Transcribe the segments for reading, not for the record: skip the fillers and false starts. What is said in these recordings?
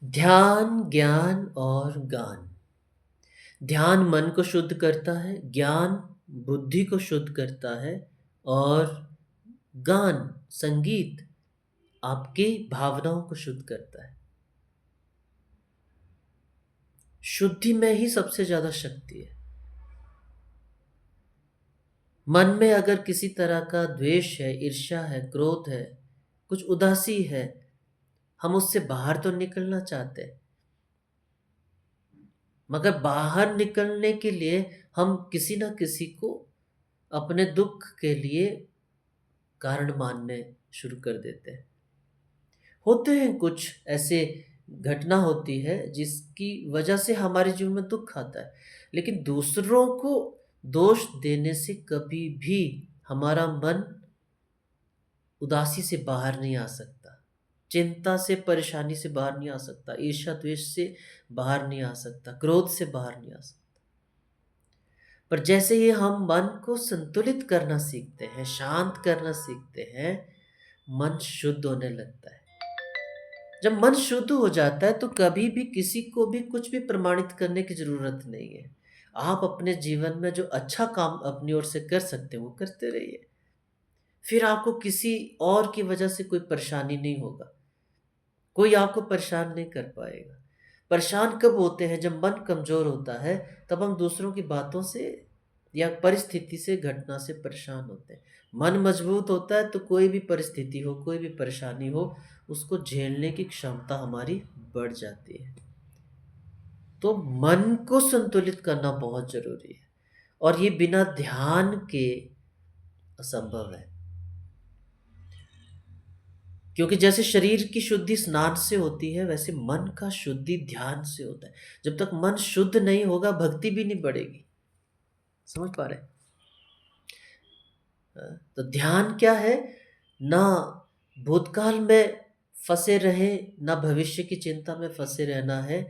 ध्यान, ज्ञान और गान। ध्यान मन को शुद्ध करता है, ज्ञान बुद्धि को शुद्ध करता है और गान, संगीत आपकी भावनाओं को शुद्ध करता है। शुद्धि में ही सबसे ज़्यादा शक्ति है। मन में अगर किसी तरह का द्वेष है, ईर्ष्या है, क्रोध है, कुछ उदासी है, हम उससे बाहर तो निकलना चाहते हैं, मगर बाहर निकलने के लिए हम किसी न किसी को अपने दुख के लिए कारण मानने शुरू कर देते हैं। होते हैं कुछ ऐसे घटना होती है जिसकी वजह से हमारे जीवन में दुख आता है, लेकिन दूसरों को दोष देने से कभी भी हमारा मन उदासी से बाहर नहीं आ सकता, चिंता से, परेशानी से बाहर नहीं आ सकता, ईर्ष्या द्वेष से बाहर नहीं आ सकता, क्रोध से बाहर नहीं आ सकता। पर जैसे ही हम मन को संतुलित करना सीखते हैं, शांत करना सीखते हैं, मन शुद्ध होने लगता है। जब मन शुद्ध हो जाता है तो कभी भी किसी को भी कुछ भी प्रमाणित करने की ज़रूरत नहीं है। आप अपने जीवन में जो अच्छा काम अपनी ओर से कर सकते हैं, वो करते रहिए। फिर आपको किसी और की वजह से कोई परेशानी नहीं होगा। कोई आपको परेशान नहीं कर पाएगा। परेशान कब होते हैं? जब मन कमज़ोर होता है, तब हम दूसरों की बातों से या परिस्थिति से, घटना से परेशान होते हैं। मन मजबूत होता है तो कोई भी परिस्थिति हो, कोई भी परेशानी हो, उसको झेलने की क्षमता हमारी बढ़ जाती है। तो मन को संतुलित करना बहुत ज़रूरी है और ये बिना ध्यान के असंभव है। क्योंकि जैसे शरीर की शुद्धि स्नान से होती है, वैसे मन का शुद्धि ध्यान से होता है। जब तक मन शुद्ध नहीं होगा, भक्ति भी नहीं बढ़ेगी। समझ पा रहे हैं? तो ध्यान क्या है? ना भूतकाल में फंसे रहे, ना भविष्य की चिंता में फंसे रहना है।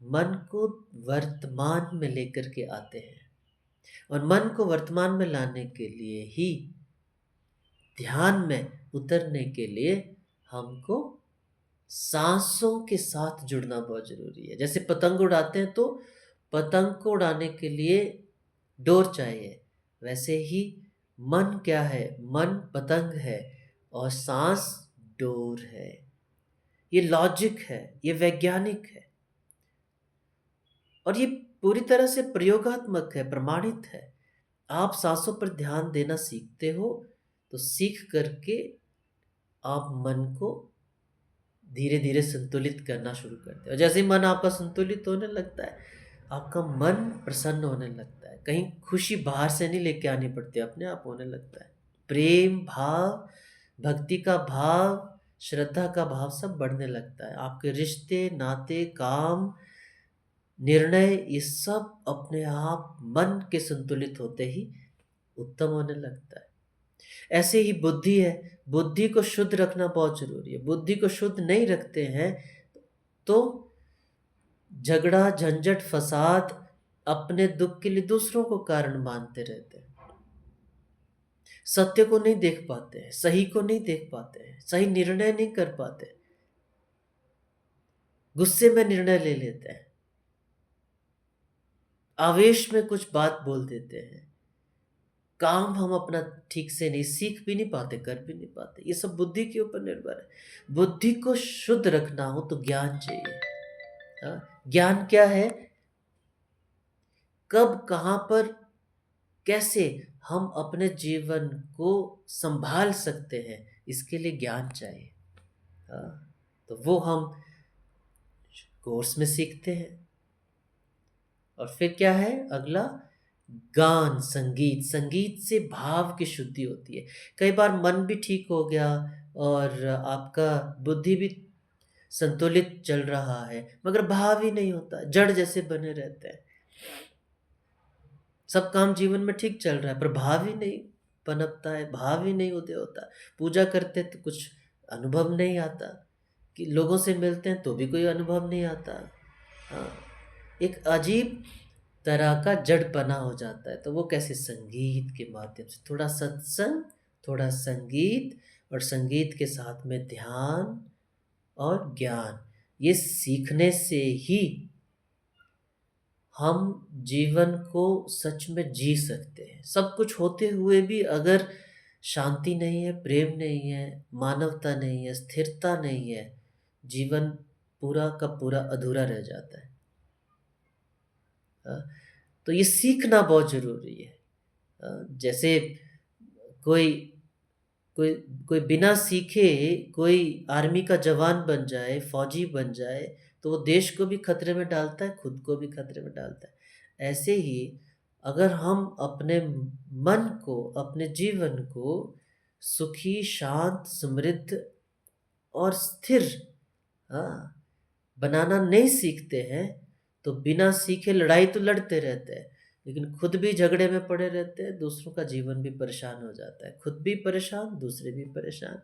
मन को वर्तमान में लेकर के आते हैं और मन को वर्तमान में लाने के लिए ही, ध्यान में उतरने के लिए हमको सांसों के साथ जुड़ना बहुत ज़रूरी है। जैसे पतंग उड़ाते हैं तो पतंग को उड़ाने के लिए डोर चाहिए, वैसे ही मन क्या है? मन पतंग है और सांस डोर है। ये लॉजिक है, ये वैज्ञानिक है और ये पूरी तरह से प्रयोगात्मक है, प्रमाणित है। आप सांसों पर ध्यान देना सीखते हो तो सीख करके आप मन को धीरे धीरे संतुलित करना शुरू करते हो। जैसे ही मन आपका संतुलित होने लगता है, आपका मन प्रसन्न होने लगता है। कहीं खुशी बाहर से नहीं लेके आनी पड़ती, अपने आप होने लगता है। प्रेम भाव, भक्ति का भाव, श्रद्धा का भाव सब बढ़ने लगता है। आपके रिश्ते, नाते, काम, निर्णय, ये सब अपने आप मन के संतुलित होते ही उत्तम होने लगता है। ऐसे ही बुद्धि है, बुद्धि को शुद्ध रखना बहुत ज़रूरी है। बुद्धि को शुद्ध नहीं रखते हैं तो झगड़ा, झंझट, फसाद, अपने दुख के लिए दूसरों को कारण मानते रहते हैं। सत्य को नहीं देख पाते हैं, सही को नहीं देख पाते हैं, सही निर्णय नहीं कर पाते, गुस्से में निर्णय ले लेते हैं, आवेश में कुछ बात बोल देते हैं, काम हम अपना ठीक से नहीं सीख भी नहीं पाते, कर भी नहीं पाते। ये सब बुद्धि के ऊपर निर्भर है। बुद्धि को शुद्ध रखना हो तो ज्ञान चाहिए। हाँ, ज्ञान क्या है? कब, कहाँ पर, कैसे हम अपने जीवन को संभाल सकते हैं, इसके लिए ज्ञान चाहिए। हाँ, तो वो हम कोर्स में सीखते हैं। और फिर क्या है अगला? गान, संगीत। संगीत से भाव की शुद्धि होती है। कई बार मन भी ठीक हो गया और आपका बुद्धि भी संतुलित चल रहा है, मगर भाव ही नहीं होता, जड़ जैसे बने रहते हैं। सब काम जीवन में ठीक चल रहा है पर भाव ही नहीं पनपता है, भाव ही नहीं उदय होता। पूजा करते तो कुछ अनुभव नहीं आता, कि लोगों से मिलते हैं तो भी कोई अनुभव नहीं आता। हाँ, एक अजीब तरह का जड़पना हो जाता है। तो वो कैसे? संगीत के माध्यम से, थोड़ा सत्संग, थोड़ा संगीत और संगीत के साथ में ध्यान और ज्ञान। ये सीखने से ही हम जीवन को सच में जी सकते हैं। सब कुछ होते हुए भी अगर शांति नहीं है, प्रेम नहीं है, मानवता नहीं है, स्थिरता नहीं है, जीवन पूरा का पूरा अधूरा रह जाता है। तो ये सीखना बहुत ज़रूरी है। जैसे कोई कोई कोई बिना सीखे कोई आर्मी का जवान बन जाए, फौजी बन जाए, तो वो देश को भी खतरे में डालता है, खुद को भी खतरे में डालता है। ऐसे ही अगर हम अपने मन को, अपने जीवन को सुखी, शांत, समृद्ध और स्थिर, हाँ, बनाना नहीं सीखते हैं, तो बिना सीखे लड़ाई तो लड़ते रहते हैं, लेकिन खुद भी झगड़े में पड़े रहते हैं, दूसरों का जीवन भी परेशान हो जाता है। खुद भी परेशान, दूसरे भी परेशान।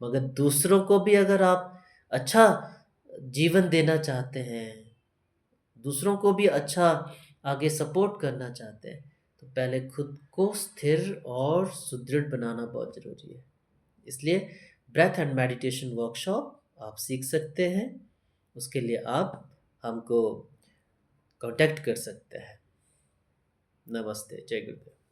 मगर दूसरों को भी अगर आप अच्छा जीवन देना चाहते हैं, दूसरों को भी अच्छा आगे सपोर्ट करना चाहते हैं, तो पहले खुद को स्थिर और सुदृढ़ बनाना बहुत ज़रूरी है। इसलिए ब्रेथ एंड मेडिटेशन वर्कशॉप आप सीख सकते हैं। उसके लिए आप हमको कांटेक्ट कर सकते हैं। नमस्ते, जय गुरुदेव।